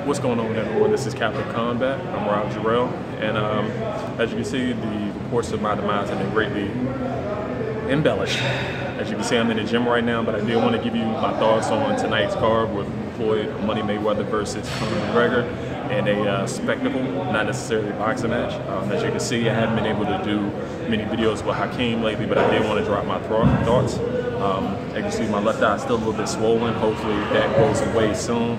What's going on, everyone? This is Captain Combat. I'm Rob Jarrell, and as you can see, the reports of my demise have been greatly embellished. As you can see, I'm in the gym right now, but I did want to give you my thoughts on tonight's card with Floyd Money Mayweather versus Conor McGregor, and a spectacle, not necessarily a boxing match. As you can see, I haven't been able to do many videos with Hakeem lately, but I did want to drop my thoughts. As you can see, my left eye is still a little bit swollen. Hopefully that goes away soon.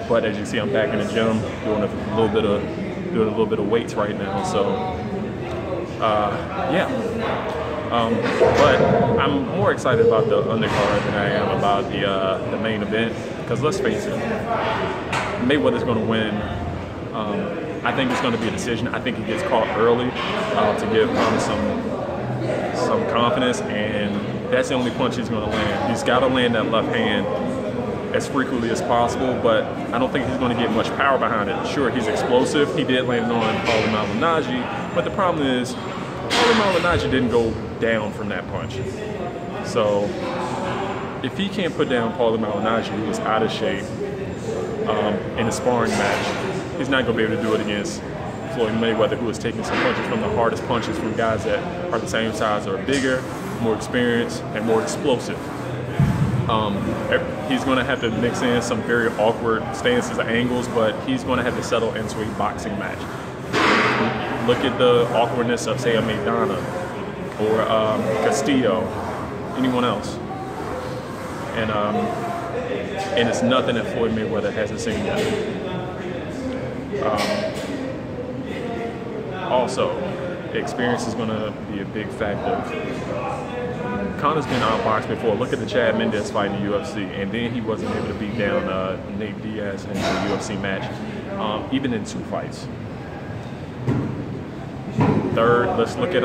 But as you see, I'm back in the gym doing a little bit of weights right now. So yeah. But I'm more excited about the undercard than I am about the main event, because let's face it, Mayweather's going to win. I think it's going to be a decision. I think he gets caught early to give Conor some confidence, and that's the only punch he's going to land. He's got to land that left hand as frequently as possible, but I don't think he's going to get much power behind it. Sure, he's explosive. He did land on Paulie Malignaggi, but the problem is Paulie Malignaggi didn't go down from that punch. So if he can't put down Paulie Malignaggi, who is out of shape in a sparring match, he's not going to be able to do it against Floyd Mayweather, who is taking some punches from the hardest punches from guys that are the same size or bigger, more experienced, and more explosive. He's going to have to mix in some very awkward stances and angles, but he's going to have to settle into a boxing match. Look at the awkwardness of, say, a Maidana or Castillo, anyone else. And it's nothing that Floyd Mayweather hasn't seen yet. Also, experience is going to be a big factor. Conor's been outboxed before. Look at the Chad Mendes fight in the UFC, and then he wasn't able to beat down Nate Diaz in the UFC match, even in 2 fights. Third, let's look at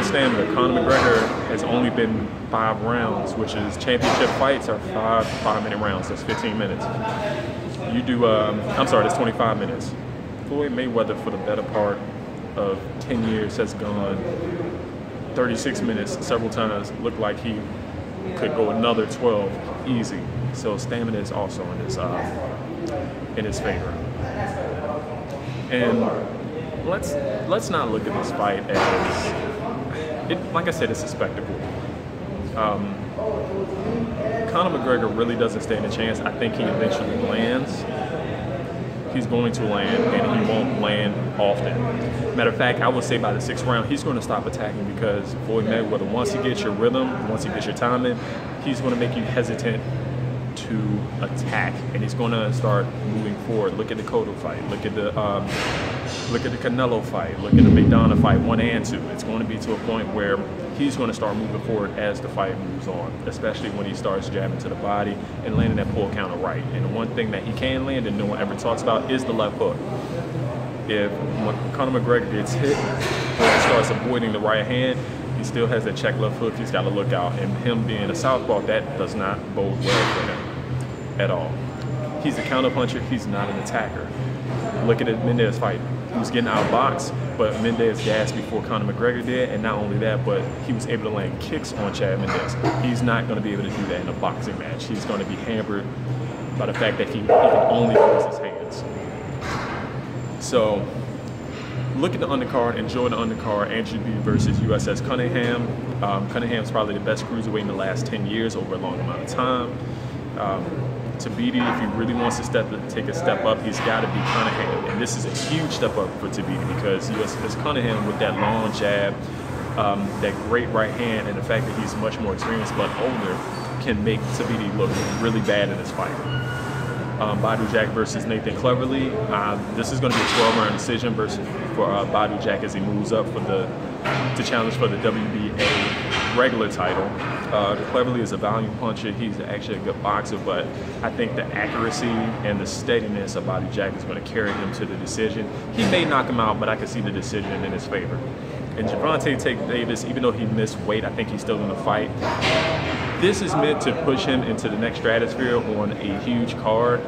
stamina. Conor McGregor has only been 5 rounds, which is championship fights are 5-minute rounds. That's 15 minutes. You do, I'm sorry, that's 25 minutes. Floyd Mayweather, for the better part of 10 years, has gone 36 minutes several times. Looked like he could go another 12 easy. So stamina is also in his favor. And let's not look at this fight as like I said, it's a spectacle. Conor McGregor really doesn't stand a chance. I think he eventually lands. He's going to land, and he won't land often. Matter of fact, I would say by the 6th round, he's going to stop attacking, because Floyd Mayweather, once he gets your rhythm, once he gets your timing, he's going to make you hesitant to attack, and he's going to start moving forward. Look at the Cotto fight. Look at the Canelo fight. Look at the Maidana fight, 1 and 2. It's going to be to a point where he's going to start moving forward as the fight moves on, especially when he starts jabbing to the body and landing that pull counter right. And the one thing that he can land and no one ever talks about is the left hook. If Conor McGregor gets hit or starts avoiding the right hand, he still has that check left hook. He's got to look out. And him being a southpaw, that does not bode well for him at all. He's a counter puncher. He's not an attacker. Look at the Mendes fight. He was getting outboxed, but Mendes gassed before Conor McGregor did, and not only that, but he was able to land kicks on Chad Mendes. He's not going to be able to do that in a boxing match. He's going to be hampered by the fact that he can only use his hands. So, look at the undercard, enjoy the undercard. Andrew B versus USS Cunningham. Cunningham's probably the best cruiserweight in the last 10 years over a long amount of time. Tabiti, if he really wants to take a step up, he's got to be Cunningham. And this is a huge step up for Tabiti, because USS Cunningham, with that long jab, that great right hand, and the fact that he's much more experienced but older, can make Tabiti look really bad in this fight. Badu Jack versus Nathan Cleverly. This is going to be a 12-round decision for Badu Jack as he moves up to challenge for the WBA regular title. Cleverly is a volume puncher. He's actually a good boxer, but I think the accuracy and the steadiness of Badu Jack is going to carry him to the decision. He may knock him out, but I can see the decision in his favor. And Gervonta Davis, even though he missed weight, I think he's still going to fight. This is meant to push him into the next stratosphere on a huge card.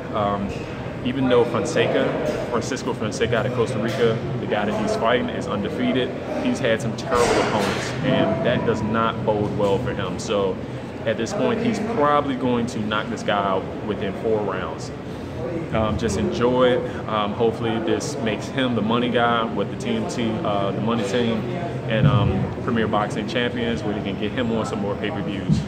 Even though Francisco Fonseca out of Costa Rica, the guy that he's fighting, is undefeated, he's had some terrible opponents, and that does not bode well for him. So At this point, he's probably going to knock this guy out within 4 rounds. Just enjoy it. Hopefully this makes him the money guy with the money team and Premier Boxing Champions, where they can get him on some more pay-per-views.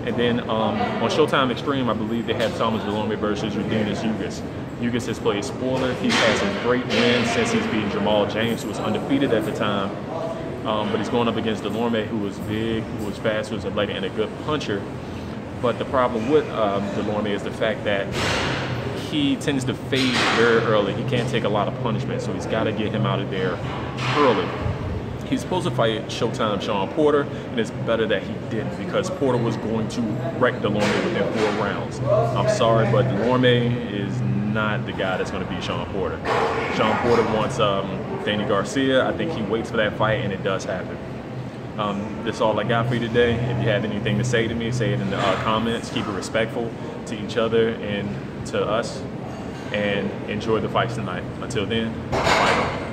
And then on Showtime Extreme, I believe they have Thomas Delorme versus Rodinas Ugas. Ugas has played spoiler. He's had some great wins since he's beaten Jamal James, who was undefeated at the time. But he's going up against Delorme, who was big, who was fast, who was athletic, and a good puncher. But the problem with Delorme is the fact that he tends to fade very early. He can't take a lot of punishment, so he's got to get him out of there early. He's supposed to fight Showtime Sean Porter, and it's better that he didn't, because Porter was going to wreck Delorme within 4 rounds. I'm sorry, but Delorme is not the guy that's going to beat Sean Porter. Sean Porter wants Danny Garcia. I think he waits for that fight, and it does happen. That's all I got for you today. If you have anything to say to me, say it in the comments. Keep it respectful to each other and to us, and enjoy the fights tonight. Until then, fight on.